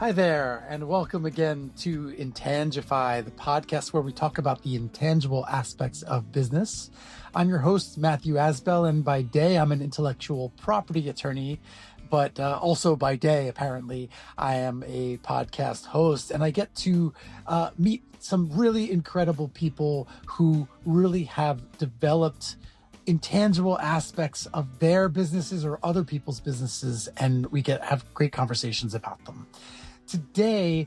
Hi there, and welcome again to Intangify, the podcast where we talk about the intangible aspects of business. I'm your host, Matthew Asbell, and by day, I'm an intellectual property attorney, but also by day, apparently, I am a podcast host, and I get to meet some really incredible people who really have developed intangible aspects of their businesses or other people's businesses, and we have great conversations about them. Today,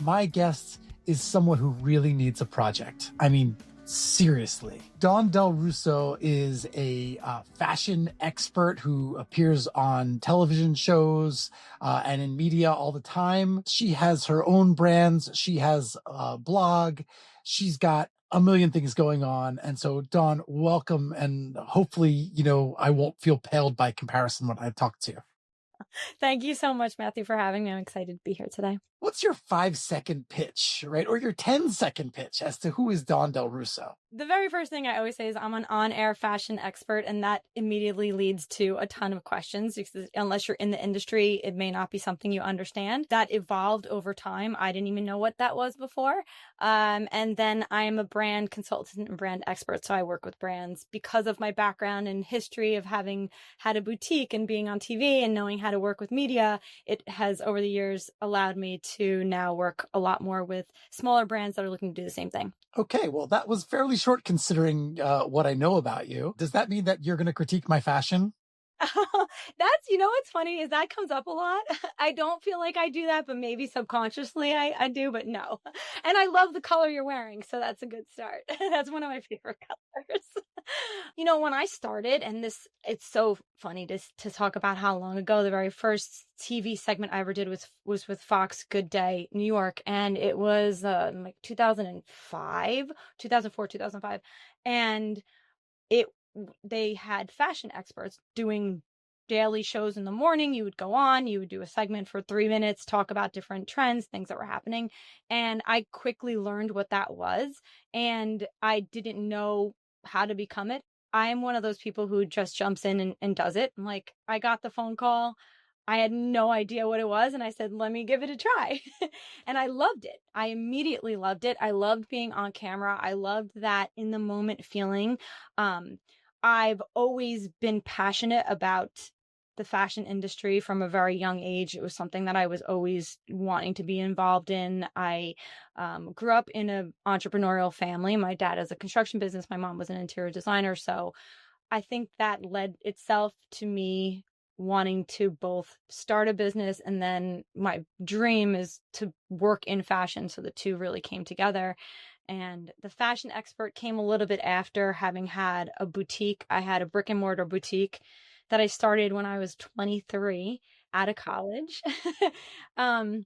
my guest is someone who really needs a project. I mean, seriously. Dawn Del Russo is a fashion expert who appears on television shows and in media all the time. She has her own brands. She has a blog. She's got a million things going on. And so, Dawn, welcome. And hopefully, I won't feel paled by comparison when I talk to you. Thank you so much, Matthew, for having me. I'm excited to be here today. What's your 5-second pitch, right? Or your 10-second pitch as to who is Dawn Del Russo? The very first thing I always say is I'm an on-air fashion expert, and that immediately leads to a ton of questions because unless you're in the industry, it may not be something you understand. That evolved over time. I didn't even know what that was before. And then I am a brand consultant and brand expert. So I work with brands because of my background and history of having had a boutique and being on TV and knowing how to work with media. It has over the years allowed me to now work a lot more with smaller brands that are looking to do the same thing. Okay, well, that was fairly short considering what I know about you. Does that mean that you're going to critique my fashion? What's funny is that comes up a lot. I don't feel like I do that, but maybe subconsciously I do, but no. And I love the color you're wearing, so that's a good start. That's one of my favorite colors. When I started, and it's so funny to talk about how long ago the very first TV segment I ever did was with Fox Good Day New York, and it was like 2005, 2004, 2005, and they had fashion experts doing daily shows in the morning. You would go on, you would do a segment for 3 minutes, talk about different trends, things that were happening. And I quickly learned what that was. And I didn't know how to become it. I'm one of those people who just jumps in and does it. I'm like, I got the phone call. I had no idea what it was. And I said, let me give it a try. And I loved it. I immediately loved it. I loved being on camera. I loved that in the moment feeling. I've always been passionate about the fashion industry from a very young age. It was something that I was always wanting to be involved in. I grew up in an entrepreneurial family. My dad has a construction business. My mom was an interior designer. So I think that led itself to me wanting to both start a business, and then my dream is to work in fashion. So the two really came together. And the fashion expert came a little bit after having had a boutique. I had a brick and mortar boutique that I started when I was 23 out of college. I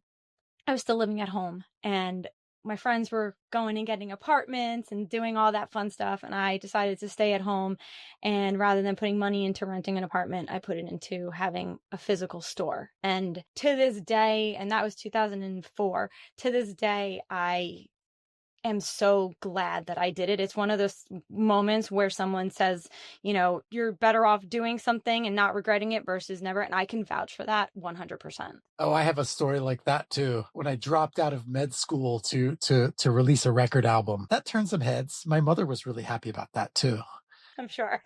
was still living at home, and my friends were going and getting apartments and doing all that fun stuff. And I decided to stay at home. And rather than putting money into renting an apartment, I put it into having a physical store. And to this day, and that was 2004, to this day, I am so glad that I did it. It's one of those moments where someone says, you're better off doing something and not regretting it versus never. And I can vouch for that 100%. Oh, I have a story like that too. When I dropped out of med school to release a record album, that turned some heads. My mother was really happy about that too. I'm sure.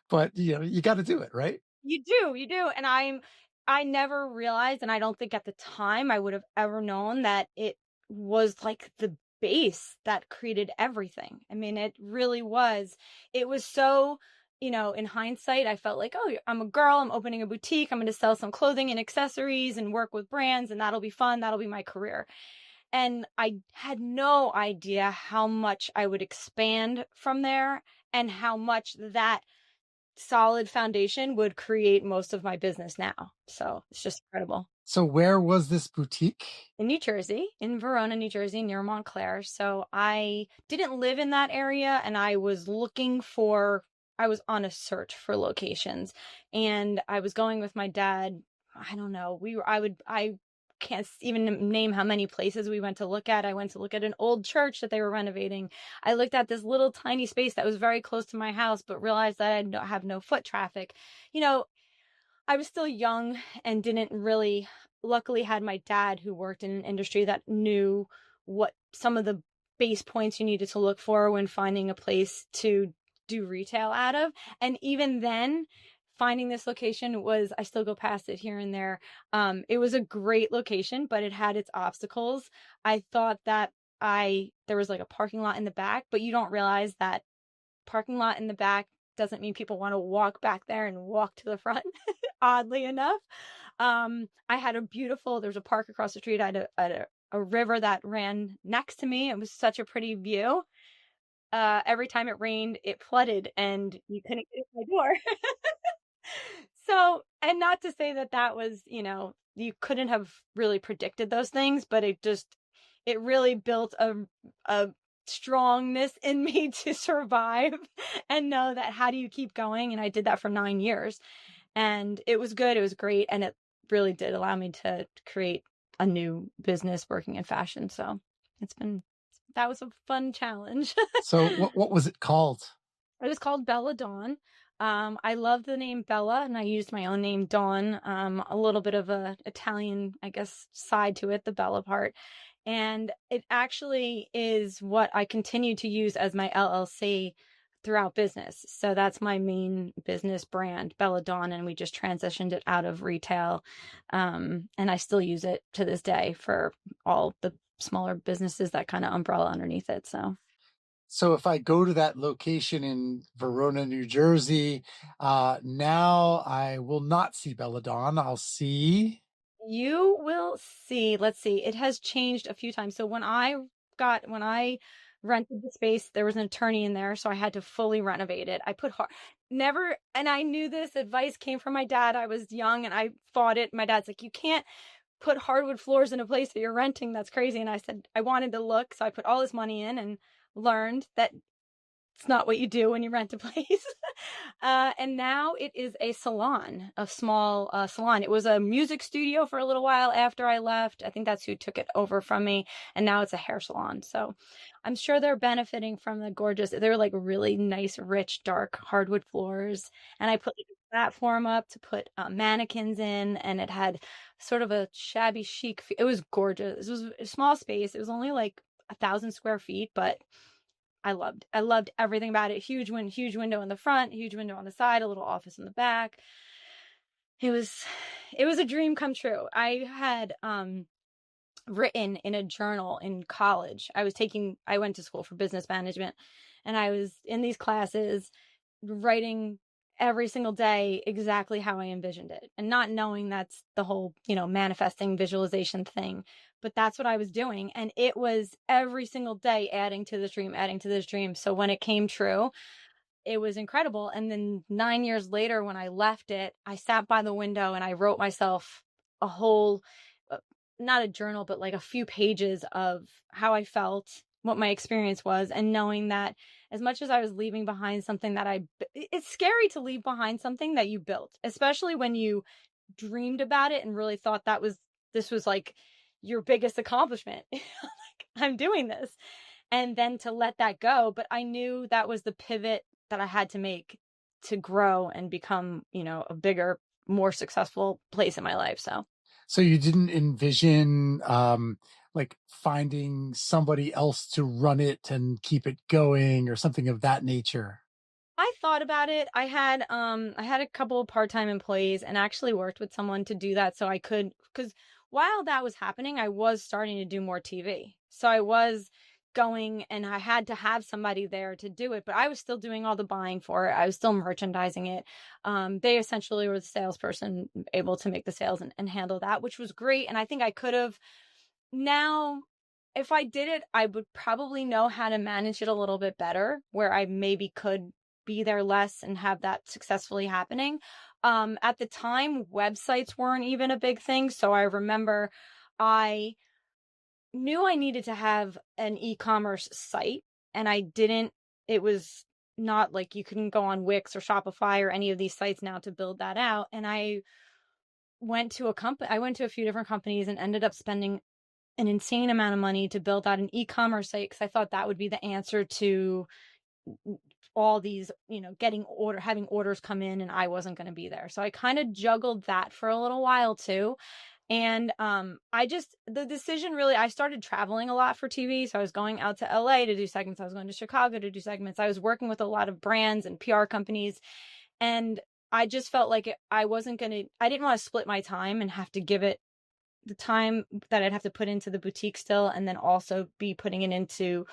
But you got to do it, right? You do. And I never realized, and I don't think at the time I would have ever known that it was like the base that created everything. I mean, it really was. It was so, in hindsight, I felt like, oh, I'm a girl, I'm opening a boutique, I'm going to sell some clothing and accessories and work with brands, and that'll be fun. That'll be my career. And I had no idea how much I would expand from there and how much that solid foundation would create most of my business now. So it's just incredible. So where was this boutique? In New Jersey, in Verona, New Jersey, near Montclair. So I didn't live in that area, and I was on a search for locations, and I was going with my dad. I don't know. I can't even name how many places we went to look at. I went to look at an old church that they were renovating. I looked at this little tiny space that was very close to my house, but realized that I have no foot traffic. I was still young and didn't really luckily had my dad who worked in an industry that knew what some of the base points you needed to look for when finding a place to do retail out of. And even then, finding this location was, I still go past it here and there. It was a great location, but it had its obstacles. I thought that there was like a parking lot in the back, but you don't realize that parking lot in the back doesn't mean people want to walk back there and walk to the front, oddly enough. I had there's a park across the street. I had a river that ran next to me. It was such a pretty view. Every time it rained, it flooded and you couldn't get in my door. So, and not to say that that was, you couldn't have really predicted those things, but it really built a strongness in me to survive and know that how do you keep going? And I did that for 9 years and it was good. It was great. And it really did allow me to create a new business working in fashion. So that was a fun challenge. So what was it called? It was called Bella Dawn. I love the name Bella, and I used my own name, Dawn. A little bit of a Italian, I guess, side to it, the Bella part. And it actually is what I continue to use as my LLC throughout business. So that's my main business brand, Bella Dawn, and we just transitioned it out of retail. And I still use it to this day for all the smaller businesses that kind of umbrella underneath it. So if I go to that location in Verona, New Jersey, now I will not see Belladonna. I'll see. You will see. Let's see. It has changed a few times. So when I rented the space, there was an attorney in there, so I had to fully renovate it. I put never, and I knew this advice came from my dad. I was young and I fought it. My dad's like, you can't put hardwood floors in a place that you're renting. That's crazy. And I said, I wanted to look. So I put all this money in and learned that it's not what you do when you rent a place. And now it is a salon, a small salon. It was a music studio for a little while after I left. I think that's who took it over from me. And now it's a hair salon. So I'm sure they're benefiting from they're like really nice, rich, dark hardwood floors. And I put like a platform up to put mannequins in. And it had sort of a shabby chic. It was gorgeous. It was a small space. It was only like 1,000 square feet, but I loved everything about it. Huge window in the front, huge window on the side, a little office in the back. It was a dream come true. I had written in a journal in college. I went to school for business management, and I was in these classes writing every single day exactly how I envisioned it, and not knowing that's the whole, manifesting visualization thing. But that's what I was doing. And it was every single day adding to this dream. So when it came true, it was incredible. And then 9 years later, when I left it, I sat by the window and I wrote myself a whole, not a journal, but like a few pages of how I felt, what my experience was, and knowing that as much as I was leaving behind something it's scary to leave behind something that you built, especially when you dreamed about it and really thought this was like your biggest accomplishment. Like, I'm doing this. And then to let that go. But I knew that was the pivot that I had to make to grow and become, a bigger, more successful place in my life. So you didn't envision like finding somebody else to run it and keep it going or something of that nature? I thought about it. I had a couple of part-time employees and actually worked with someone to do that so I could, because while that was happening, I was starting to do more TV. So I was going and I had to have somebody there to do it, but I was still doing all the buying for it. I was still merchandising it. They essentially were the salesperson, able to make the sales and handle that, which was great. And I think I could have now, if I did it, I would probably know how to manage it a little bit better, where I maybe could be there less and have that successfully happening. At the time, websites weren't even a big thing. So I remember I knew I needed to have an e-commerce site, and I didn't. It was not like you couldn't go on Wix or Shopify or any of these sites now to build that out. And I went to a few different companies and ended up spending an insane amount of money to build out an e-commerce site because I thought that would be the answer to all these, having orders come in, and I wasn't going to be there. So I kind of juggled that for a little while too. And the decision really, I started traveling a lot for TV. So I was going out to LA to do segments. I was going to Chicago to do segments. I was working with a lot of brands and PR companies. And I just felt like I didn't want to split my time and have to give it the time that I'd have to put into the boutique still, and then also be putting it into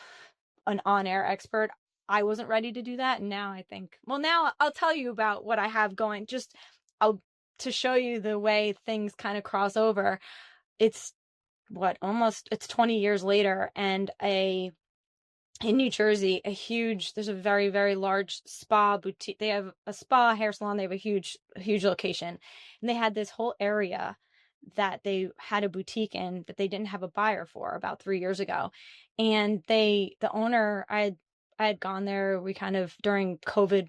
an on-air expert. I wasn't ready to do that. And now I think, well, now I'll tell you about what I have going, to show you the way things kind of cross over. It's it's 20 years later, and in New Jersey, there's a very, very large spa boutique. They have a spa, hair salon. They have a huge, huge location. And they had this whole area that they had a boutique in that they didn't have a buyer for about 3 years ago. And the owner, I had gone there. We kind of, during COVID,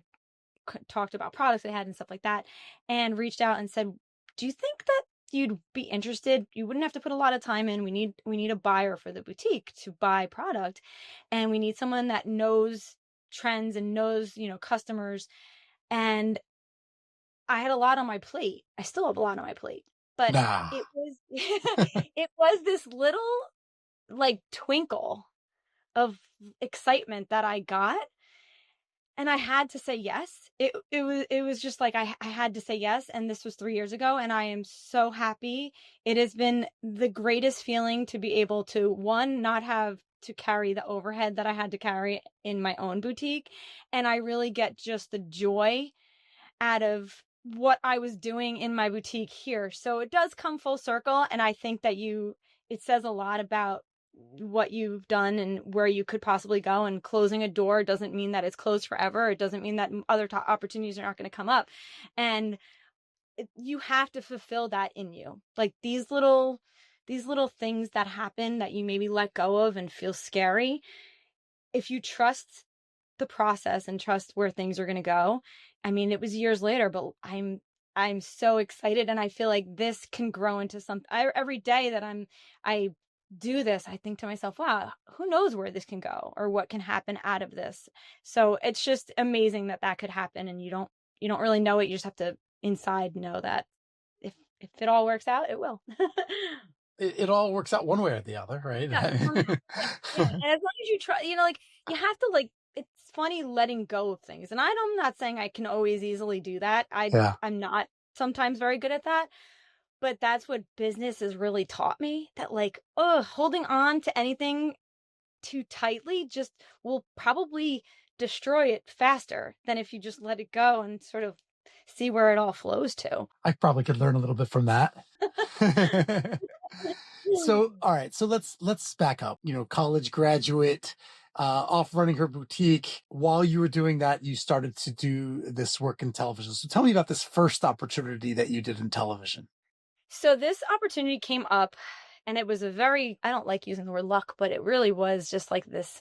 talked about products they had and stuff like that, and reached out and said, do you think that you'd be interested? You wouldn't have to put a lot of time in. We need a buyer for the boutique to buy product, and we need someone that knows trends and knows, customers. And I had a lot on my plate. I still have a lot on my plate, but Nah. it was it was this little like twinkle of excitement that I got. And I had to say yes. It was just like I had to say yes. And this was 3 years ago. And I am so happy. It has been the greatest feeling to be able to, one, not have to carry the overhead that I had to carry in my own boutique. And I really get just the joy out of what I was doing in my boutique here. So it does come full circle. And I think that it says a lot about what you've done and where you could possibly go. And closing a door doesn't mean that it's closed forever. It doesn't mean that other opportunities are not going to come up. And you have to fulfill that in you. Like these little things that happen that you maybe let go of and feel scary. If you trust the process and trust where things are going to go. I mean, it was years later, but I'm so excited, and I feel like this can grow into something. Every day that I do this, I think to myself, wow, who knows where this can go or what can happen out of this. So it's just amazing that could happen, and you don't really know it. You just have to inside know that if it all works out, it will. It all works out one way or the other, right? Yeah, somehow. Yeah. And as long as you try, like you have to it's funny letting go of things. And I'm not saying I can always easily do that. Yeah. I'm not sometimes very good at that. But that's what business has really taught me, that holding on to anything too tightly just will probably destroy it faster than if you just let it go and sort of see where it all flows to. I probably could learn a little bit from that. So, all right. So let's back up. College graduate, off running her boutique. While you were doing that, you started to do this work in television. So tell me about this first opportunity that you did in television. So this opportunity came up, and it was I don't like using the word luck, but it really was just like this.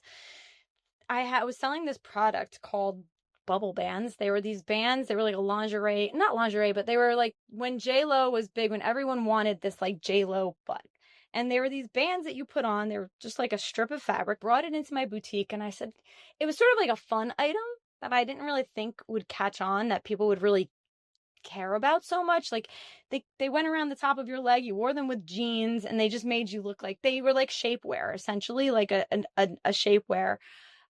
I was selling this product called bubble bands. They were these bands. They were like not lingerie, but they were like when J-Lo was big, when everyone wanted this like J-Lo butt. And they were these bands that you put on. They were just like a strip of fabric. Brought it into my boutique, and I said it was sort of like a fun item that I didn't really think would catch on, that people would really care about so much. Like they went around the top of your leg. You wore them with jeans, and they just made you look like they were like shapewear, essentially, like a shapewear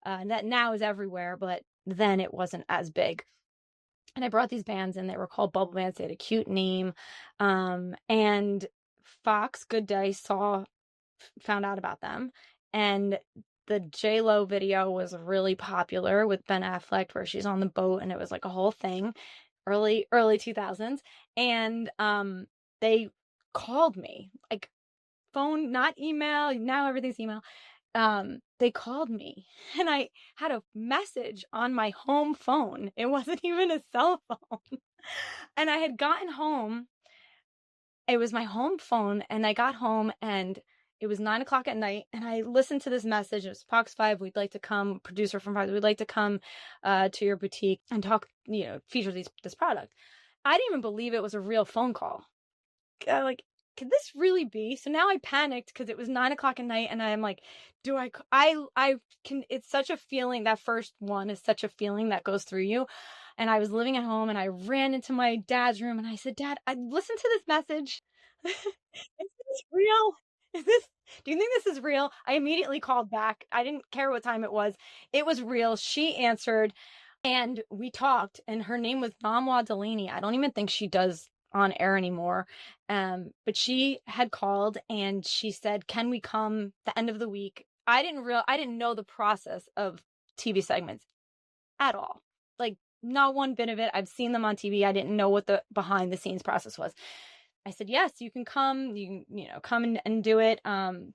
that now is everywhere, but then it wasn't as big. And I brought these bands, and they were called bubble bands. They had a cute name, and Fox Good Day found out about them, and the J-Lo video was really popular with Ben Affleck, where she's on the boat, and it was like a whole thing. Early 2000s. And they called me, like phone, not email. Now everything's email. They called me, and I had a message on my home phone. It wasn't even a cell phone. And I had gotten home. It was my home phone, and I got home, and it was 9:00 at night, and I listened to this message. It was Fox 5. We'd like to come, producer from 5. We'd like to come to your boutique and talk, feature this product. I didn't even believe it was a real phone call. Like, could this really be? So now I panicked because it was 9:00 at night, and I'm like, it's such a feeling. That first one is such a feeling that goes through you. And I was living at home, and I ran into my dad's room, and I said, Dad, I listened to this message. Is this real? Is this, do you think this is real? I immediately called back. I didn't care what time it was. It was real. She answered and we talked, and her name was Namwa Delaney. I don't even think she does on air anymore. But she had called and she said, "Can we come the end of the week?" I didn't know the process of TV segments at all. Like, not one bit of it. I've seen them on TV. I didn't know what the behind the scenes process was. I said, "Yes, you can come. Come and do it.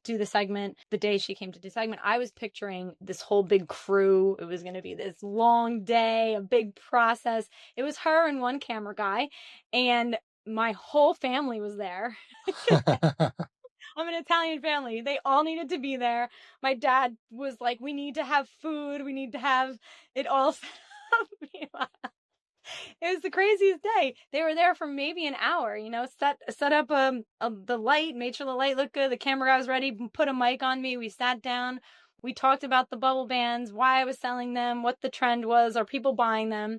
Do the segment." The day she came to do segment, I was picturing this whole big crew. It was going to be this long day, a big process. It was her and one camera guy, and my whole family was there. I'm an Italian family. They all needed to be there. My dad was like, "We need to have food. We need to have it all set up." It was the craziest day. They were there for maybe an hour, set up the light, made sure the light looked good. The camera guy was ready, put a mic on me. We sat down. We talked about the bubble bands, why I was selling them, what the trend was, are people buying them?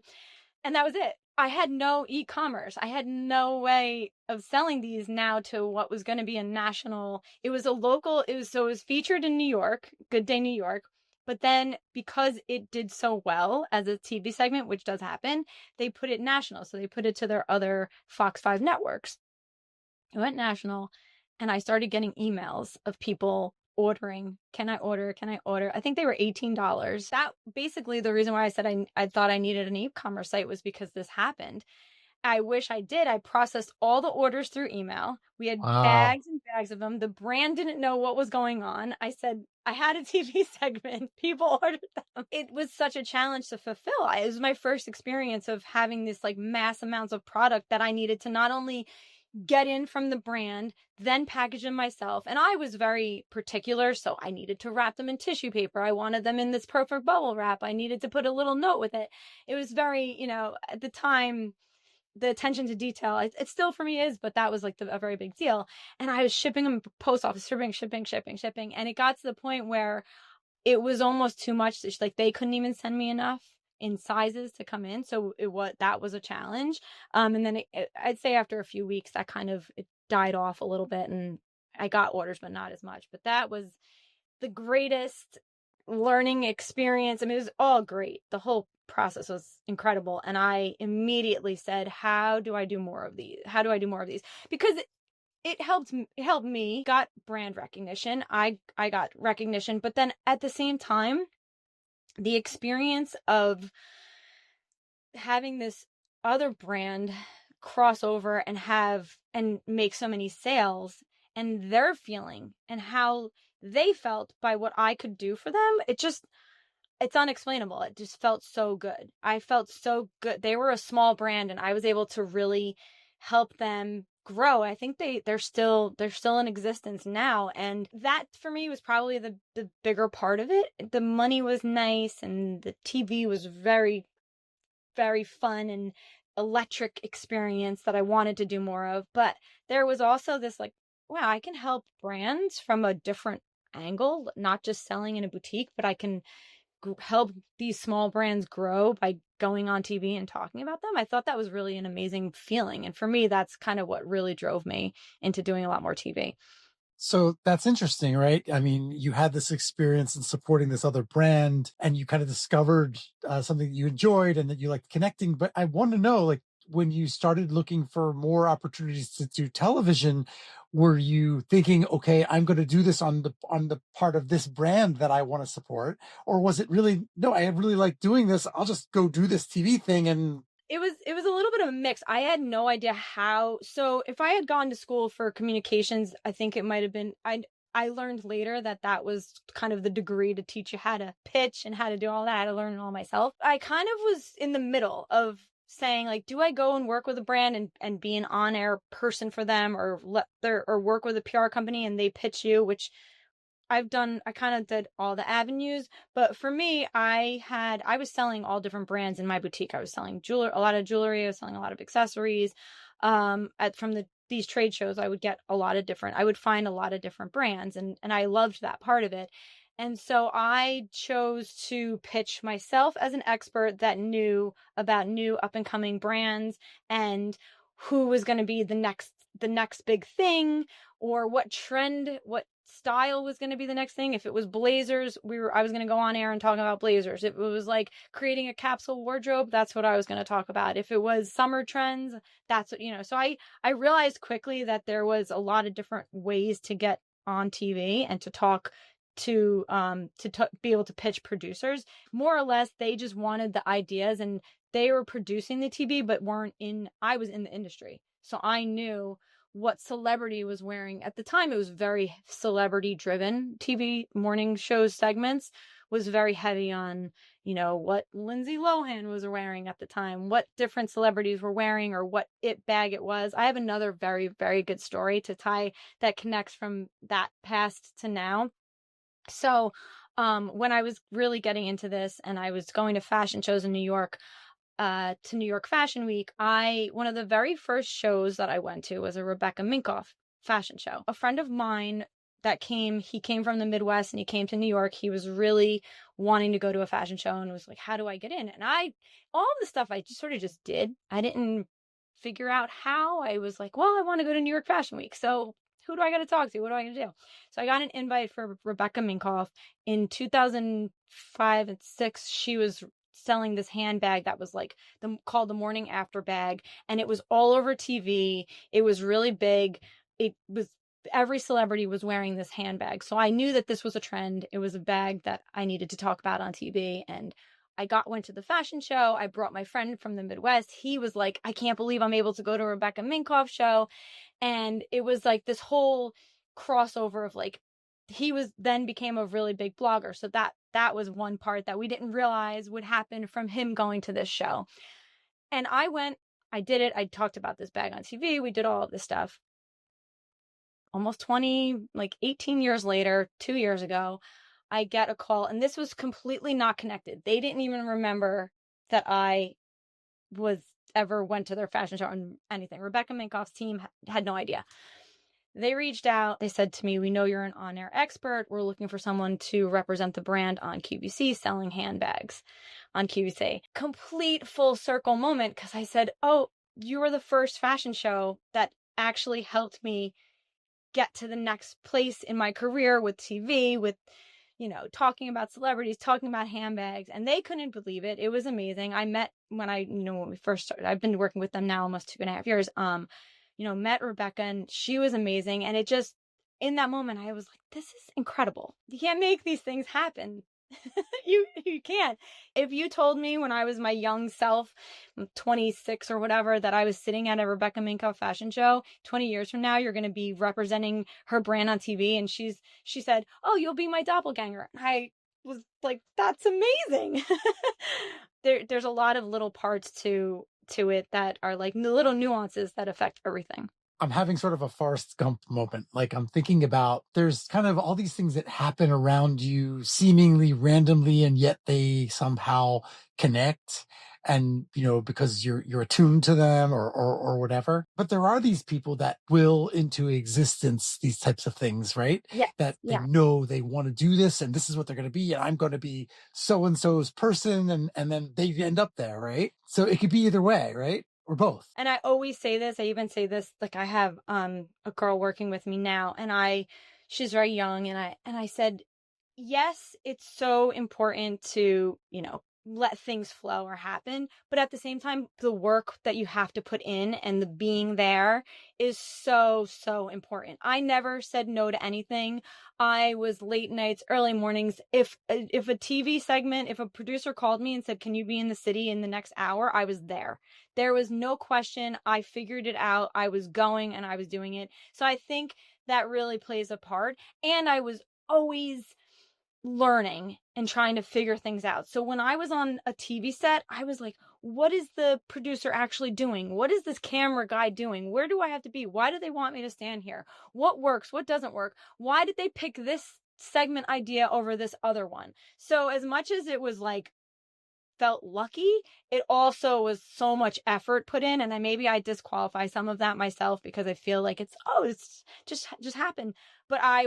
And that was it. I had no e-commerce. I had no way of selling these now to what was going to be a national. It was a local, it was featured in New York, Good Day New York. But then because it did so well as a TV segment, which does happen, they put it national. So they put it to their other Fox 5 networks. It went national, and I started getting emails of people ordering. Can I order? Can I order? I think they were $18. That basically the reason why I said I thought I needed an e-commerce site was because this happened. I wish I did. I processed all the orders through email. We had Wow. bags and bags of them. The brand didn't know what was going on. I said, I had a TV segment. People ordered them. It was such a challenge to fulfill. It was my first experience of having this like mass amounts of product that I needed to not only get in from the brand, then package them myself. And I was very particular, so I needed to wrap them in tissue paper. I wanted them in this perfect bubble wrap. I needed to put a little note with it. It was very, at the time, the attention to detail, it still for me is, but that was like a very big deal. And I was shipping them post office, shipping. And it got to the point where it was almost too much. Like they couldn't even send me enough in sizes to come in. So that was a challenge. And then I'd say after a few weeks, that kind of, it died off a little bit and I got orders, but not as much. But that was the greatest learning experience. I mean, it was all great. The whole process was incredible. And I immediately said, how do I do more of these? How do I do more of these? Because it helped me, got brand recognition. I got recognition, but then at the same time, the experience of having this other brand cross over and make so many sales, and their feeling and how they felt by what I could do for them, it's unexplainable. It just felt so good. I felt so good. They were a small brand and I was able to really help them grow. I think they're still in existence now, and that for me was probably the bigger part of it. The money was nice and the TV was very, very fun and electric experience that I wanted to do more of. But there was also this like, wow, I can help brands from a different angle, not just selling in a boutique, but I can help these small brands grow by going on TV and talking about them. I thought that was really an amazing feeling. And for me, that's kind of what really drove me into doing a lot more TV. So that's interesting, right? I mean, you had this experience in supporting this other brand and you kind of discovered something that you enjoyed and that you liked connecting. But I want to know, like, when you started looking for more opportunities to do television, were you thinking, okay, I'm going to do this on the part of this brand that I want to support? Or was it really, no, I really like doing this. I'll just go do this TV thing and It was a little bit of a mix. I had no idea how. So if I had gone to school for communications, I think it might have been I learned later that was kind of the degree to teach you how to pitch and how to do all that. I had to learn it all myself. I kind of was in the middle of saying like, do I go and work with a brand and be an on-air person for them, or or work with a PR company and they pitch you, which I kind of did all the avenues, but for me, I was selling all different brands in my boutique. I was selling a lot of jewelry. I was selling a lot of accessories. From these trade shows, I would find a lot of different brands, and I loved that part of it. And so I chose to pitch myself as an expert that knew about new up and coming brands and who was going to be the next big thing, or what trend, what style was going to be the next thing. If it was blazers, I was going to go on air and talk about blazers. If it was like creating a capsule wardrobe, that's what I was going to talk about. If it was summer trends, that's what, so I realized quickly that there was a lot of different ways to get on TV and to talk to be able to pitch producers. More or less, they just wanted the ideas, and they were producing the TV, but I was in the industry. So I knew what celebrity was wearing. At the time, it was very celebrity driven. TV morning shows segments was very heavy on, what Lindsay Lohan was wearing at the time, what different celebrities were wearing, or what it bag it was. I have another very, very good story to tie that connects from that past to now. So when I was really getting into this and I was going to fashion shows in New York, to New York Fashion Week, one of the very first shows that I went to was a Rebecca Minkoff fashion show. A friend of mine he came from the Midwest and he came to New York. He was really wanting to go to a fashion show and was like, how do I get in? And all of the stuff I just sort of just did. I didn't figure out how. I was like, well, I want to go to New York Fashion Week. So who do I got to talk to? What do I got to do? So I got an invite for Rebecca Minkoff in 2005 and 6. She was selling this handbag that was like called the Morning After bag, and it was all over TV. It was really big. Every celebrity was wearing this handbag. So I knew that this was a trend. It was a bag that I needed to talk about on TV. And I went to the fashion show. I brought my friend from the Midwest. He was like, I can't believe I'm able to go to a Rebecca Minkoff show. And it was like this whole crossover of like, then became a really big blogger. So that was one part that we didn't realize would happen from him going to this show. And I did it. I talked about this bag on TV. We did all of this stuff. Almost 18 years later, 2 years ago, I get a call, and this was completely not connected. They didn't even remember that I went to their fashion show or anything. Rebecca Minkoff's team had no idea. They reached out. They said to me, we know you're an on-air expert. We're looking for someone to represent the brand on QVC, selling handbags on QVC. Complete full circle moment, because I said, oh, you were the first fashion show that actually helped me get to the next place in my career with TV, with, talking about celebrities, talking about handbags, and they couldn't believe it. It was amazing. I met when we first started, I've been working with them now almost 2.5 years, met Rebecca, and she was amazing. And it just, in that moment, I was like, this is incredible. You can't make these things happen. You can't. If you told me when I was my young self, 26 or whatever, that I was sitting at a Rebecca Minkoff fashion show, 20 years from now, you're going to be representing her brand on TV. And she said, oh, you'll be my doppelganger. And I was like, that's amazing. There's a lot of little parts to it that are like the little nuances that affect everything. I'm having sort of a Forrest Gump moment. Like, I'm thinking about, there's kind of all these things that happen around you seemingly randomly, and yet they somehow connect. And, because you're attuned to them or whatever. But there are these people that will into existence these types of things, right? Yeah. That they know they want to do this, and this is what they're going to be. And I'm going to be so-and-so's person. And then they end up there, right? So it could be either way, right? Or both. And I always say this, I even say this, like I have a girl working with me now, and she's very young, and I said, yes, it's so important to, let things flow or happen, but at the same time, the work that you have to put in and the being there is so, so important. I never said no to anything. I was late nights, early mornings. If a TV segment, if a producer called me and said, can you be in the city in the next hour? I was there. There was no question. I figured it out. I was going and I was doing it. So I think that really plays a part. And I was always learning and trying to figure things out. So when I was on a TV set, I was like, what is the producer actually doing? What is this camera guy doing? Where do I have to be? Why do they want me to stand here? What works? What doesn't work? Why did they pick this segment idea over this other one? So as much as it was like, felt lucky, it also was so much effort put in, and maybe I disqualify some of that myself because I feel like it's just happened. But I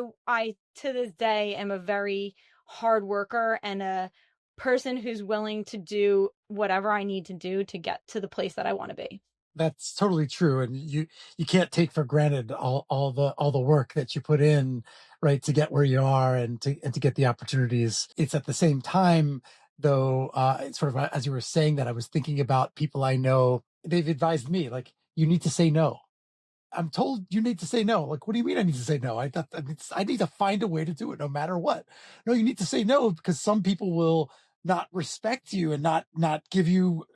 to this day am a very hard worker and a person who's willing to do whatever I need to do to get to the place that I want to be. That's totally true. And you can't take for granted all the work that you put in, right, to get where you are and to get the opportunities. It's at the same time, though, it's sort of as you were saying that, I was thinking about people I know. They've advised me, like, you need to say no. I'm told you need to say no. Like, what do you mean I need to say no? I need to find a way to do it no matter what. No, you need to say no because some people will not respect you and not give you,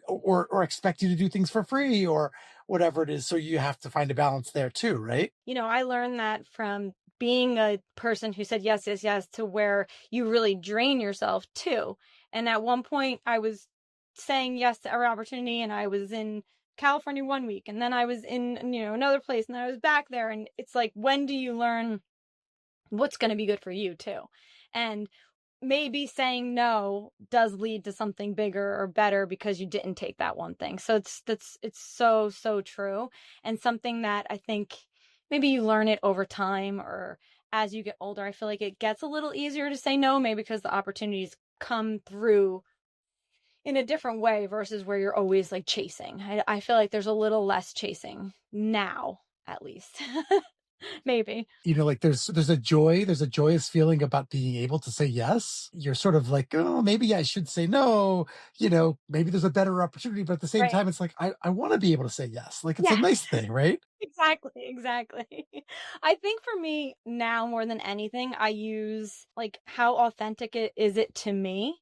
or expect you to do things for free or whatever it is. So you have to find a balance there too, right? I learned that from being a person who said yes, yes, yes, to where you really drain yourself too. And at one point, I was saying yes to every opportunity, and I was in California one week, and then I was in, another place, and then I was back there. And it's like, when do you learn what's going to be good for you too? And maybe saying no does lead to something bigger or better because you didn't take that one thing. So it's so, so true. And something that I think maybe you learn it over time or as you get older. I feel like it gets a little easier to say no, maybe because the opportunities come through in a different way versus where you're always like chasing. I feel like there's a little less chasing now, at least. Maybe. Like there's a joyous feeling about being able to say yes. You're sort of like, oh, maybe I should say no. Maybe there's a better opportunity, but at the same Right. time, it's like I want to be able to say yes. Like, it's a Yeah. nice thing, right? Exactly. I think for me now more than anything, I use like how authentic is it to me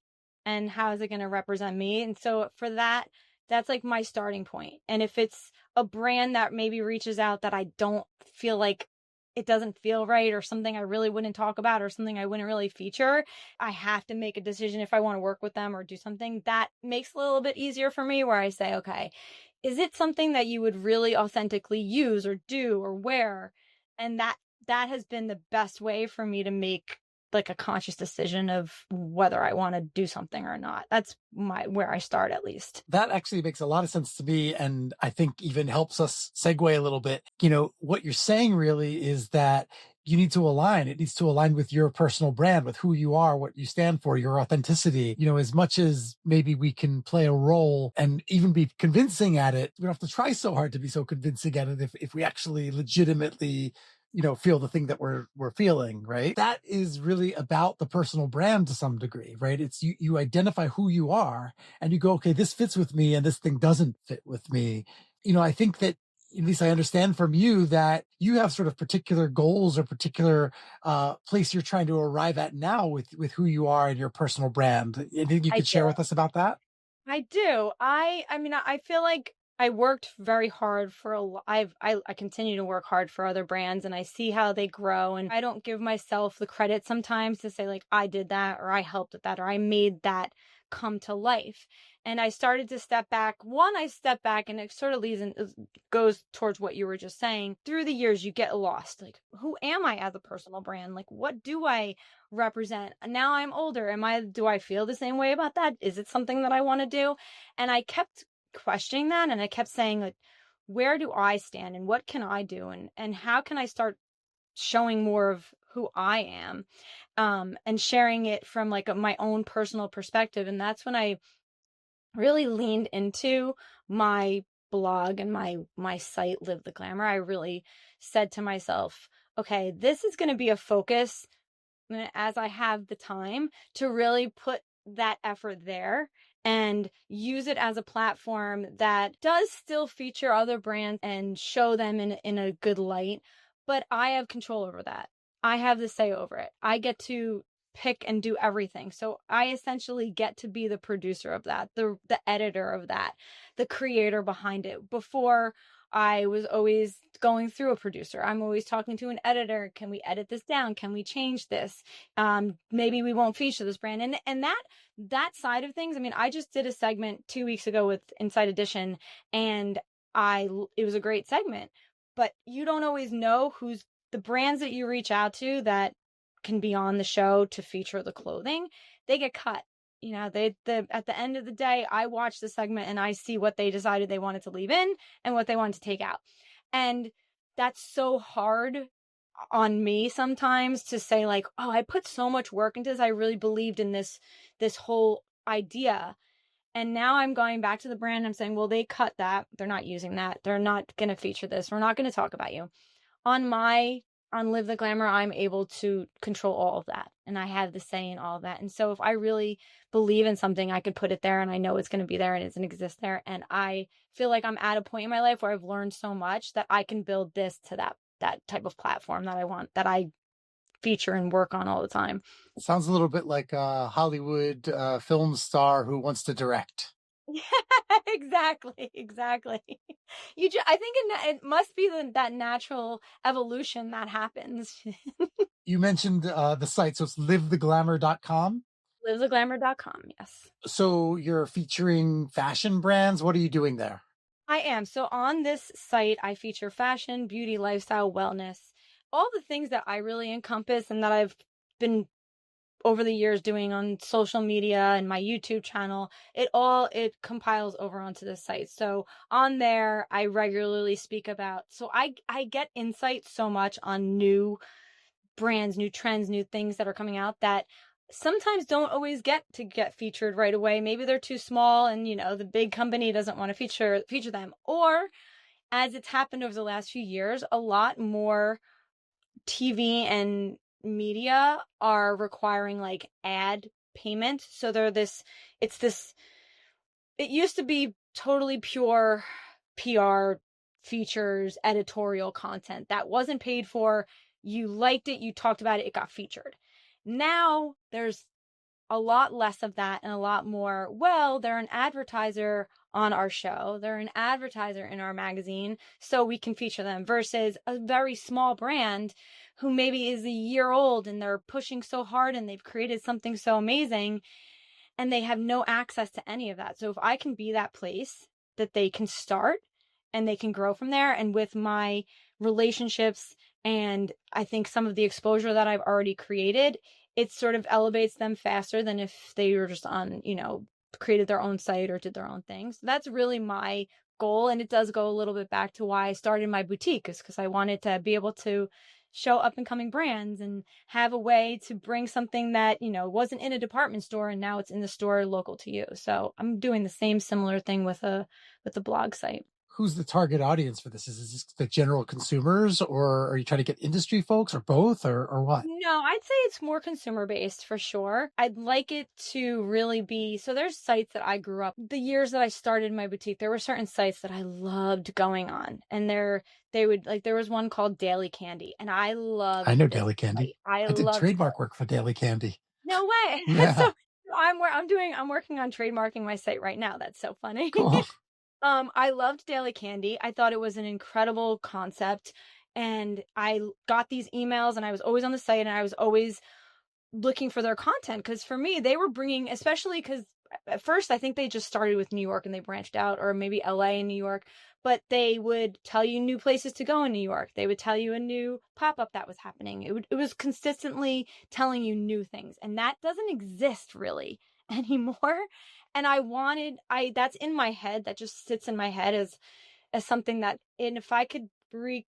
and how is it going to represent me? And so for that, that's like my starting point. And if it's a brand that maybe reaches out that I don't feel like it doesn't feel right or something I really wouldn't talk about or something I wouldn't really feature, I have to make a decision if I want to work with them or do something. That makes it a little bit easier for me where I say, okay, is it something that you would really authentically use or do or wear? And that has been the best way for me to make like a conscious decision of whether I want to do something or not. That's where I start, at least. That actually makes a lot of sense to me. And I think even helps us segue a little bit. What you're saying really is that you need to align. It needs to align with your personal brand, with who you are, what you stand for, your authenticity. As much as maybe we can play a role and even be convincing at it, we don't have to try so hard to be so convincing at it if we actually legitimately feel the thing that we're feeling, right? That is really about the personal brand to some degree, right? It's you identify who you are and you go, okay, this fits with me and this thing doesn't fit with me. I think that, at least I understand from you, that you have sort of particular goals or particular place you're trying to arrive at now with who you are and your personal brand. Anything you I could share do. with us about that? I do. I mean, I feel like I worked very hard for I continue to work hard for other brands, and I see how they grow, and I don't give myself the credit sometimes to say like I did that or I helped with that or I made that come to life. And I started to step back. I stepped back, and it sort of goes towards what you were just saying. Through the years, you get lost. Like, who am I as a personal brand? Like, what do I represent? Now I'm older. Do I feel the same way about that? Is it something that I want to do? And I kept questioning that, and I kept saying, like, where do I stand and what can I do? And how can I start showing more of who I am? And sharing it from like my own personal perspective. And that's when I really leaned into my blog and my site, Live the Glamour. I really said to myself, okay, this is going to be a focus as I have the time to really put that effort there and use it as a platform that does still feature other brands and show them in a good light. But I have control over that. I have the say over it. I get to pick and do everything. So I essentially get to be the producer of that, the editor of that, the creator behind it. Before, I was always going through a producer. I'm always talking to an editor. Can we edit this down? Can we change this? Maybe we won't feature this brand. And that side of things. I mean, I just did a segment 2 weeks ago with Inside Edition, and it was a great segment. But you don't always know who's the brands that you reach out to that can be on the show to feature the clothing. They get cut. At the end of the day, I watch the segment and I see what they decided they wanted to leave in and what they wanted to take out. And that's so hard on me sometimes to say like, oh, I put so much work into this. I really believed in this whole idea. And now I'm going back to the brand. I'm saying, well, they cut that. They're not using that. They're not going to feature this. We're not going to talk about you. On Live the Glamour, I'm able to control all of that. And I have the say in all of that. And so if I really believe in something, I could put it there and I know it's going to be there and it's going to exist there. And I feel like I'm at a point in my life where I've learned so much that I can build this to that type of platform that I want, that I feature and work on all the time. Sounds a little bit like a Hollywood film star who wants to direct. Yeah, exactly. I think it must be that natural evolution that happens. You mentioned the site, so it's livetheglamour.com. Livetheglamour.com, yes. So you're featuring fashion brands. What are you doing there? I am. So on this site, I feature fashion, beauty, lifestyle, wellness, all the things that I really encompass and that I've been over the years doing on social media and my YouTube channel. It compiles over onto this site. So on there, I regularly speak about, so I get insight so much on new brands, new trends, new things that are coming out that sometimes don't always get featured right away. Maybe they're too small and, the big company doesn't want to feature them. Or as it's happened over the last few years, a lot more TV and media are requiring like ad payment. So it used to be totally pure PR features, editorial content that wasn't paid for. You liked it, you talked about it, it got featured. Now there's a lot less of that and a lot more, well, they're an advertiser on our show, they're an advertiser in our magazine, so we can feature them, versus a very small brand who maybe is a year old and they're pushing so hard and they've created something so amazing and they have no access to any of that. So if I can be that place that they can start and they can grow from there, and with my relationships and I think some of the exposure that I've already created, it sort of elevates them faster than if they were just on, created their own site or did their own thing. So that's really my goal. And it does go a little bit back to why I started my boutique, is because I wanted to be able to show up and coming brands and have a way to bring something that, wasn't in a department store and now it's in the store local to you. So I'm doing the same similar thing with the blog site. Who's the target audience for this? Is this the general consumers, or are you trying to get industry folks, or both, or what? No, I'd say it's more consumer based for sure. I'd like it to really be, so there's sites that I grew up, the years that I started my boutique, there were certain sites that I loved going on, and there was one called Daily Candy, and I know Daily Candy. I did trademark work for Daily Candy. No way. Yeah. So I'm working on trademarking my site right now. That's so funny. Cool. I loved Daily Candy. I thought it was an incredible concept. And I got these emails and I was always on the site and I was always looking for their content. Because for me, they were bringing, especially because at first I think they just started with New York and they branched out, or maybe LA and New York. But they would tell you new places to go in New York. They would tell you a new pop-up that was happening. It was consistently telling you new things. And that doesn't exist really anymore. And that's in my head, that just sits in my head as something that, and if I could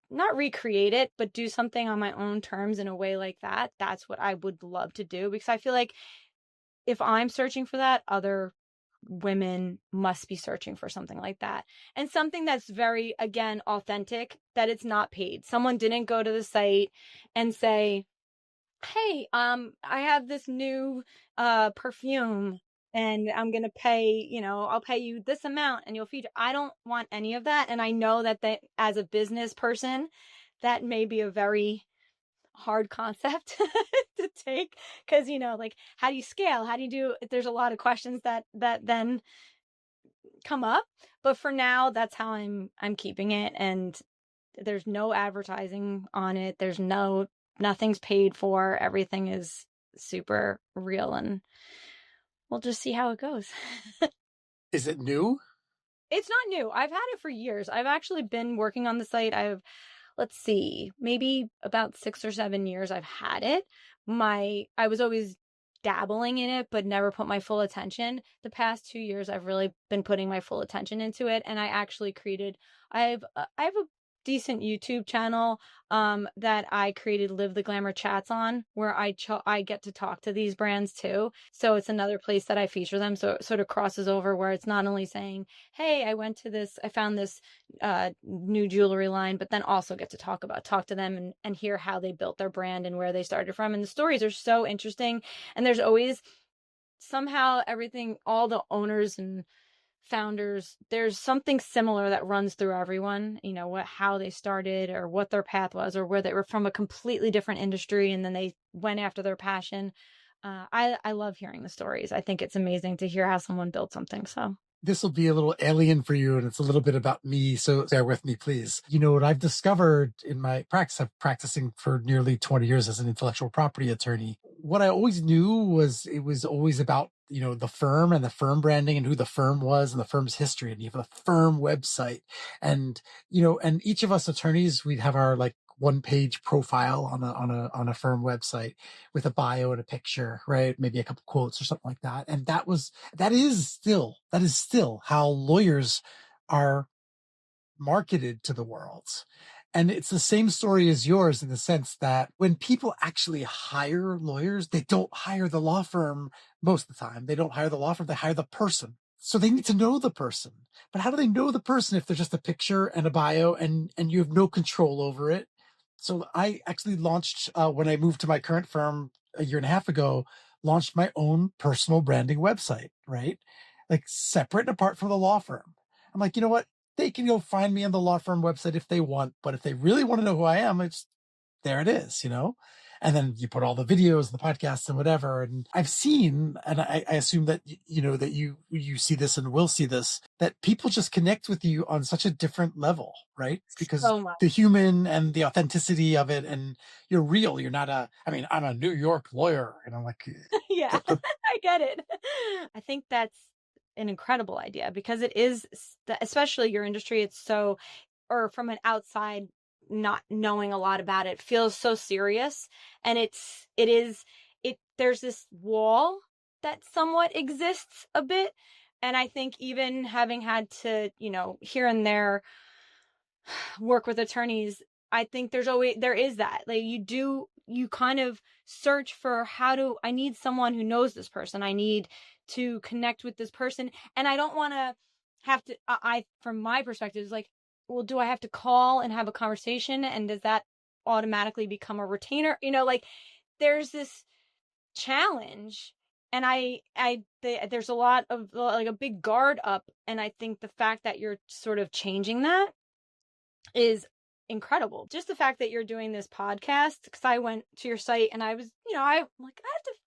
not recreate it, but do something on my own terms in a way like that, that's what I would love to do. Because I feel like if I'm searching for that, other women must be searching for something like that. And something that's very, again, authentic, that it's not paid. Someone didn't go to the site and say, hey, I have this new perfume and I'm going to pay, I'll pay you this amount and you'll feature. I don't want any of that. And I know that as a business person, that may be a very hard concept to take, because, like, how do you scale? How do you do, there's a lot of questions that then come up. But for now, that's how I'm keeping it. And there's no advertising on it. Nothing's paid for. Everything is super real, and we'll just see how it goes. Is it new? It's not new. I've had it for years. I've actually been working on the site. Let's see, maybe about 6 or 7 years I've had it. I was always dabbling in it, but never put my full attention. The past 2 years, I've really been putting my full attention into it. And I actually I have a decent YouTube channel that I created, Live the Glamour Chats on, where I get to talk to these brands too. So it's another place that I feature them. So it sort of crosses over where it's not only saying, hey, I found this new jewelry line, but then also get to talk to them and hear how they built their brand and where they started from. And the stories are so interesting. And there's always somehow everything, all the owners and founders, there's something similar that runs through everyone, how they started or what their path was, or where they were from a completely different industry and then they went after their passion. I love hearing the stories. I think it's amazing to hear how someone built something. So this will be a little alien for you, and it's a little bit about me, so bear with me, please. What I've discovered in my practice, I'm practicing for nearly 20 years as an intellectual property attorney. What I always knew was it was always about, the firm and the firm branding and who the firm was and the firm's history. And you have a firm website. And, and each of us attorneys, we'd have our like one-page profile on a firm website with a bio and a picture, right? Maybe a couple quotes or something like that. And that is still how lawyers are marketed to the world. And it's the same story as yours in the sense that when people actually hire lawyers, they don't hire the law firm most of the time. They don't hire the law firm, they hire the person. So they need to know the person. But how do they know the person if there's just a picture and a bio and you have no control over it? So I actually launched, when I moved to my current firm a year and a half ago, launched my own personal branding website, right? Like separate and apart from the law firm. I'm like, you know what? They can go find me on the law firm website if they want, but if they really want to know who I am, there it is, and then you put all the videos, the podcasts and whatever. And I've seen, and I assume that, that you see this and will see this, that people just connect with you on such a different level, right? Because so much. the human and the authenticity of it, and you're real. You're not I'm a New York lawyer. And I'm like, Yeah, I get it. I think that's an incredible idea because it is, especially your industry, it's so, or from an outside not knowing a lot about it, feels so serious. And there's this wall that somewhat exists a bit. And I think even having had to, here and there work with attorneys, I think there is that, like, you kind of search for I need someone who knows this person. I need to connect with this person. And I don't want to have to, from my perspective, is like, well, do I have to call and have a conversation? And does that automatically become a retainer? Like there's this challenge. And there's a lot of like a big guard up. And I think the fact that you're sort of changing that is incredible. Just the fact that you're doing this podcast, because I went to your site and I was,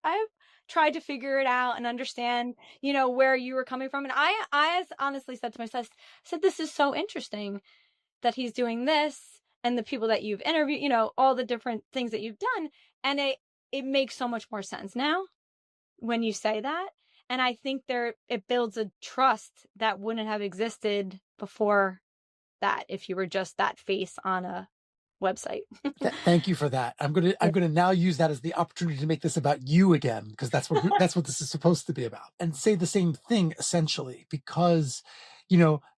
I've tried to figure it out and understand, where you were coming from. And I honestly said to myself, this is so interesting that he's doing this and the people that you've interviewed, all the different things that you've done. And it makes so much more sense now when you say that. And I think it builds a trust that wouldn't have existed before that if you were just that face on a website. Thank you for that. I'm gonna now use that as the opportunity to make this about you again, because that's what this is supposed to be about, and say the same thing essentially, because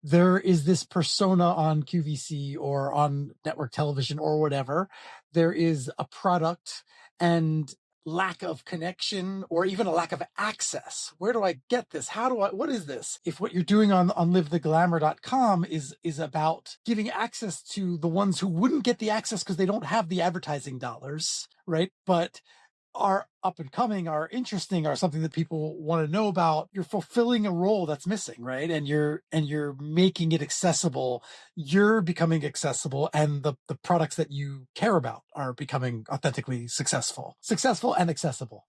there is this persona on QVC or on network television or whatever. There is a product and lack of connection or even a lack of access. Where do I get this? What is this? If what you're doing on livetheglamour.com is about giving access to the ones who wouldn't get the access because they don't have the advertising dollars, right? But are up and coming, are interesting, are something that people want to know about, you're fulfilling a role that's missing, right? And you're making it accessible. You're becoming accessible, and the products that you care about are becoming authentically successful and accessible.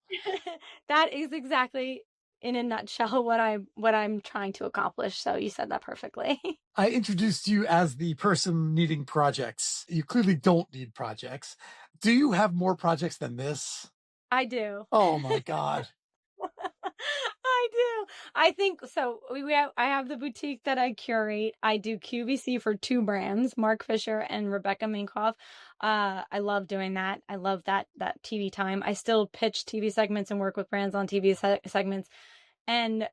That is exactly, in a nutshell, what I'm trying to accomplish. So you said that perfectly. I introduced you as the person needing projects. You clearly don't need projects. Do you have more projects than this? I do. Oh my God. I do. I think so. I have the boutique that I curate. I do QVC for two brands, Mark Fisher and Rebecca Minkoff. I love doing that. I love that TV time. I still pitch TV segments and work with brands on TV segments. And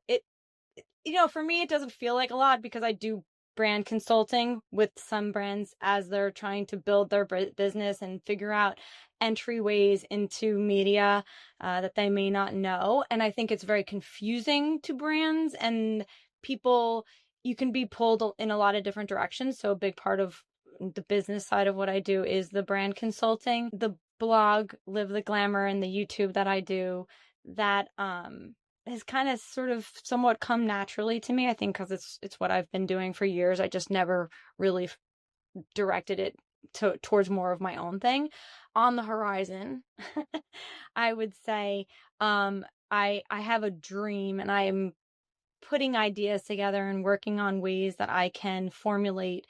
for me, it doesn't feel like a lot because I do brand consulting with some brands as they're trying to build their business and figure out entryways into media that they may not know. And I think it's very confusing to brands and people. You can be pulled in a lot of different directions. So a big part of the business side of what I do is the brand consulting, the blog, Live the Glamour, and the YouTube that I do that has kind of sort of somewhat come naturally to me. I think because it's what I've been doing for years. I just never really directed it towards more of my own thing. On the horizon, I would say I have a dream, and I am putting ideas together and working on ways that I can formulate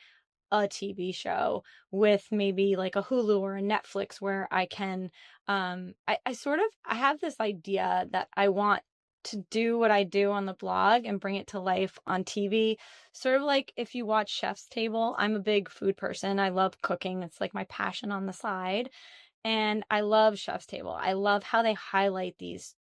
a TV show with maybe like a Hulu or a Netflix where I can I have this idea that I want to do what I do on the blog and bring it to life on TV. Sort of like if you watch Chef's Table. I'm a big food person. I love cooking. It's like my passion on the side. And I love Chef's Table. I love how they highlight these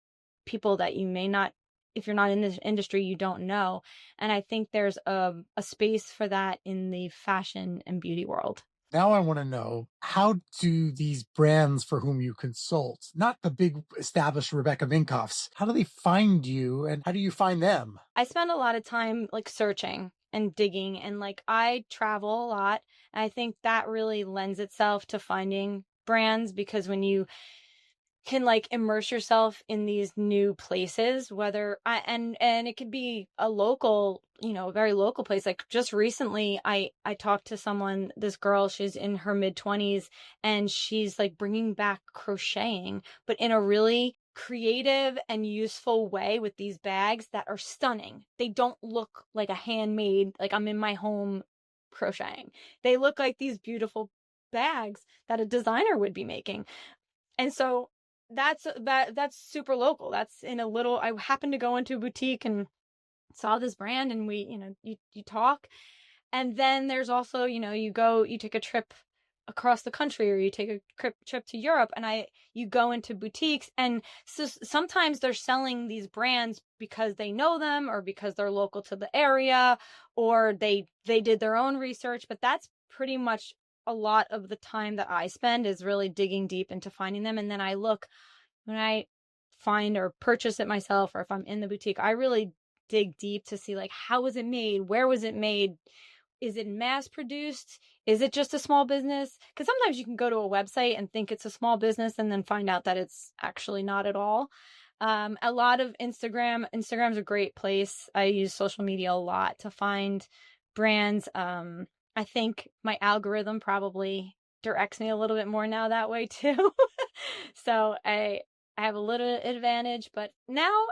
people that you may not, if you're not in this industry, you don't know. And I think there's a space for that in the fashion and beauty world. Now I want to know, how do these brands for whom you consult, not the big established Rebecca Minkoffs, how do they find you and how do you find them? I spend a lot of time like searching and digging, and like I travel a lot. And I think that really lends itself to finding brands, because when you can like immerse yourself in these new places, whether and it could be a local, a very local place. Like just recently I talked to someone, this girl, she's in her mid-20s, and she's like bringing back crocheting, but in a really creative and useful way with these bags that are stunning. They don't look like a handmade, like I'm in my home crocheting. They look like these beautiful bags that a designer would be making. And so that's super local. That's in a little, I happened to go into a boutique and saw this brand, and we, you talk. And then there's also, you take a trip across the country, or you take a trip to Europe, and you go into boutiques, and so sometimes they're selling these brands because they know them, or because they're local to the area, or they did their own research. But that's pretty much a lot of the time that I spend, is really digging deep into finding them. And then when I find or purchase it myself, or if I'm in the boutique, I really dig deep to see like, how was it made? Where was it made? Is it mass produced? Is it just a small business? Because sometimes you can go to a website and think it's a small business and then find out that it's actually not at all. A lot of Instagram's a great place. I use social media a lot to find brands. I think my algorithm probably directs me a little bit more now that way too. So I have a little advantage, but now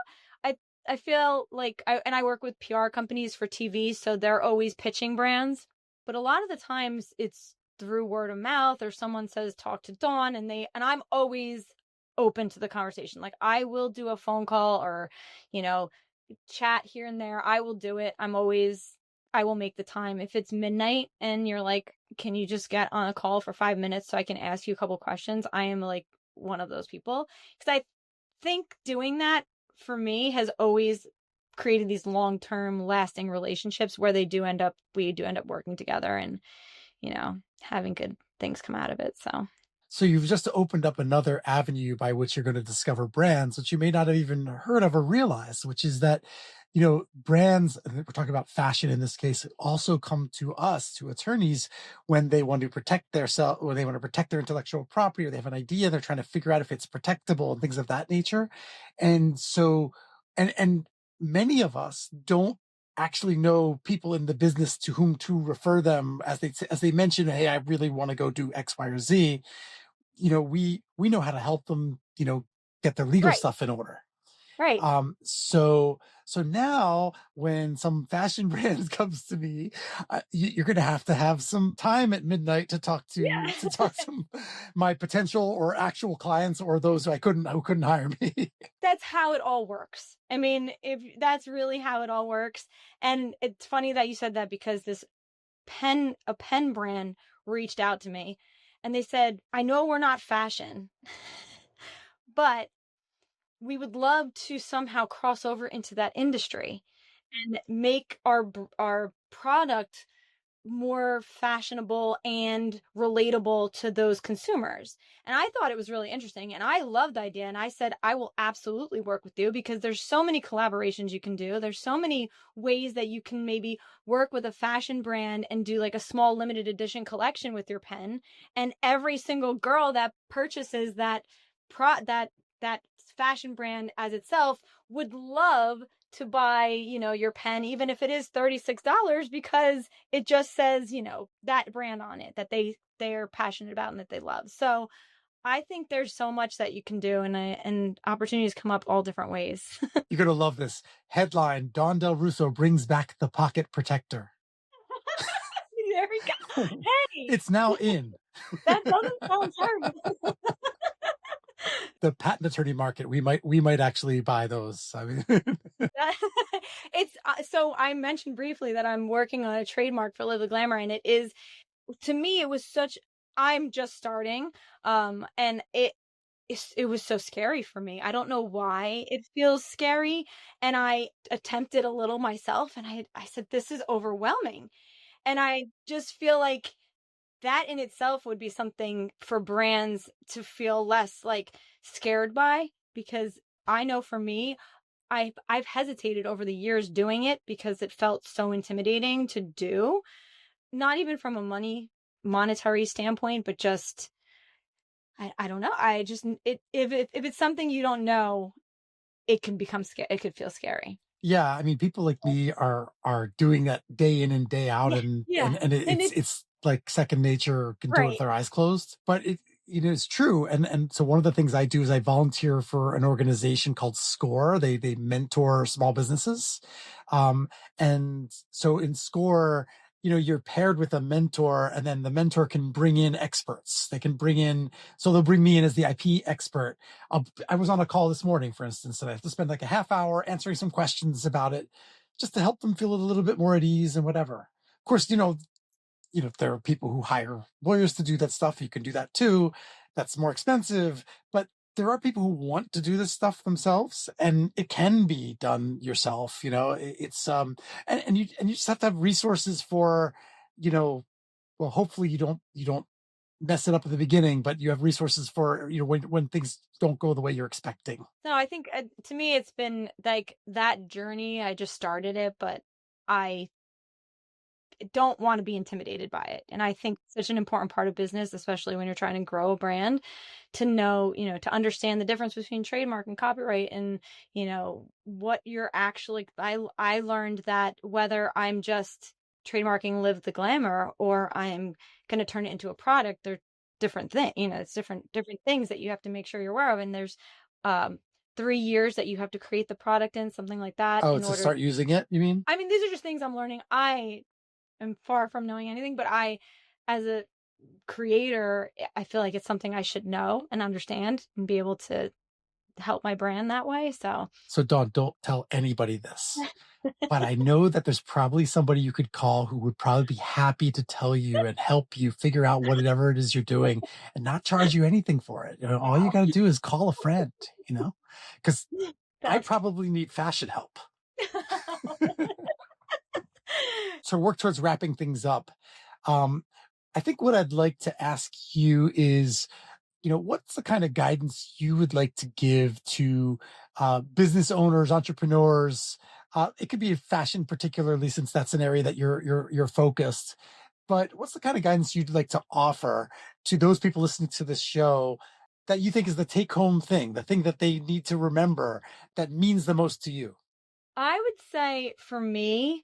I feel like I work with PR companies for TV, so they're always pitching brands. But a lot of the times it's through word of mouth, or someone says talk to Dawn, and I'm always open to the conversation. Like I will do a phone call, or chat here and there. I will do it. I will make the time. If it's midnight and you're like, can you just get on a call for 5 minutes so I can ask you a couple questions? I am like one of those people, because I think doing that for me has always created these long-term lasting relationships where we do end up working together and, having good things come out of it. So you've just opened up another avenue by which you're going to discover brands that you may not have even heard of or realized, which is that, brands, and we're talking about fashion in this case, also come to us, to attorneys, when they want to protect their or they want to protect their intellectual property, or they have an idea, they're trying to figure out if it's protectable and things of that nature. And so, and many of us don't actually know people in the business to whom to refer them, as they mention, hey, I really want to go do X, Y, or Z. We know how to help them, get their legal right, stuff in order. right. So now when some fashion brand comes to me, you're going to have some time at midnight to talk Yeah. to my potential or actual clients, or those who couldn't hire me. That's how it all works. I mean, if that's really how it all works. And it's funny that you said that, because a pen brand reached out to me, and they said, I know we're not fashion, but we would love to somehow cross over into that industry and make our product more fashionable and relatable to those consumers. And I thought it was really interesting and I loved the idea. And I said, I will absolutely work with you because there's so many collaborations you can do. There's so many ways that you can maybe work with a fashion brand and do like a small limited edition collection with your pen. And every single girl that purchases that fashion brand as itself would love to buy, your pen, even if it is $36, because it just says, that brand on it that they're passionate about and that they love. So I think there's so much that you can do, and opportunities come up all different ways. You're going to love this headline. Dawn Del Russo brings back the pocket protector. There we go. Hey, It's now in. that doesn't sound terrible. The patent attorney market, we might actually buy those. I mean, It's so I mentioned briefly that I'm working on a trademark for Live the Glamour, and it is, to me, it was such, I'm just starting, and it was so scary for me. I don't know why it feels scary, and I attempted a little myself, and I said, this is overwhelming, and I just feel like that in itself would be something for brands to feel less like scared by, because I know for me, I've hesitated over the years doing it because it felt so intimidating to do, not even from a monetary standpoint, but just I don't know. I just if it's something you don't know, it can become scary. It could feel scary. yeah, I mean, people like me are doing that day in and day out, Yeah, and yeah, and it's like second nature, can do it with right. their eyes closed. But it's true. And so one of the things I do is I volunteer for an organization called SCORE. They mentor small businesses. Um, and so in SCORE, you're paired with a mentor, and then the mentor can bring in experts. They can bring in, so they'll bring me in as the IP expert. I was on a call this morning, for instance, and I have to spend like a half hour answering some questions about it just to help them feel a little bit more at ease and whatever. Of course, there are people who hire lawyers to do that stuff. You can do that too. That's more expensive, but there are people who want to do this stuff themselves, and it can be done yourself. It's and you just have to have resources for, well, hopefully you don't mess it up at the beginning, but you have resources for, when things don't go the way you're expecting. No, I think to me it's been like that journey. I just started it, but I don't want to be intimidated by it. And I think such an important part of business, especially when you're trying to grow a brand, to know, to understand the difference between trademark and copyright, and, what you're actually, I learned that whether I'm just trademarking Live the Glamour or I'm going to turn it into a product, they're different things, it's different things that you have to make sure you're aware of. And there's, 3 years that you have to create the product in, something like that, Oh, in to order. start using it, you mean? I mean, these are just things I'm learning. I'm far from knowing anything, but as a creator, I feel like it's something I should know and understand and be able to help my brand that way. So Dawn, don't tell anybody this, but I know that there's probably somebody you could call who would probably be happy to tell you and help you figure out whatever it is you're doing and not charge you anything for it. All you Wow. got to do is call a friend, because I That's probably need fashion help. So work towards wrapping things up. Um, I think what I'd like to ask you is, what's the kind of guidance you would like to give to business owners, entrepreneurs? It could be fashion, particularly, since that's an area that you're focused. But what's the kind of guidance you'd like to offer to those people listening to this show that you think is the take-home thing, the thing that they need to remember that means the most to you? I would say for me,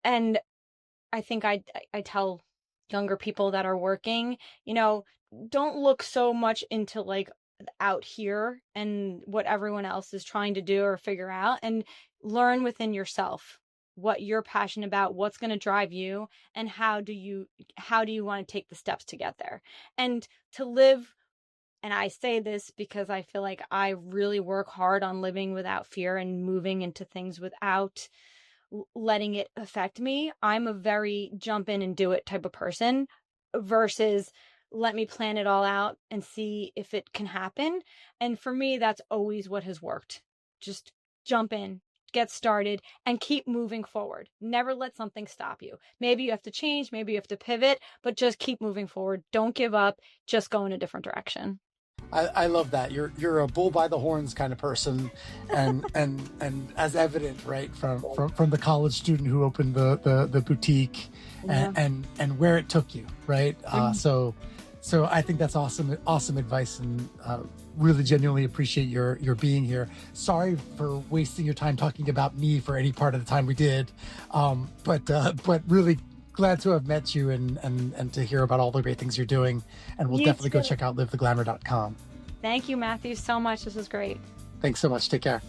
and I think I tell younger people that are working, don't look so much into like out here and what everyone else is trying to do or figure out, and learn within yourself what you're passionate about, what's going to drive you, and how do you want to take the steps to get there, and to live. And I say this because I feel like I really work hard on living without fear and moving into things without letting it affect me. I'm a very jump in and do it type of person versus let me plan it all out and see if it can happen. And for me, that's always what has worked. Just jump in, get started and keep moving forward. Never let something stop you. Maybe you have to change, maybe you have to pivot, but just keep moving forward. Don't give up. Just go in a different direction. I love that. You're a bull by the horns kind of person, and as evident, right, from the college student who opened the boutique, and where it took you, right. So I think that's awesome advice, and really genuinely appreciate your being here. Sorry for wasting your time talking about me for any part of the time we did, but really glad to have met you and to hear about all the great things you're doing. And we'll definitely go check out livetheglamour.com. Thank you, Matthew, so much. This was great. Thanks so much. Take care.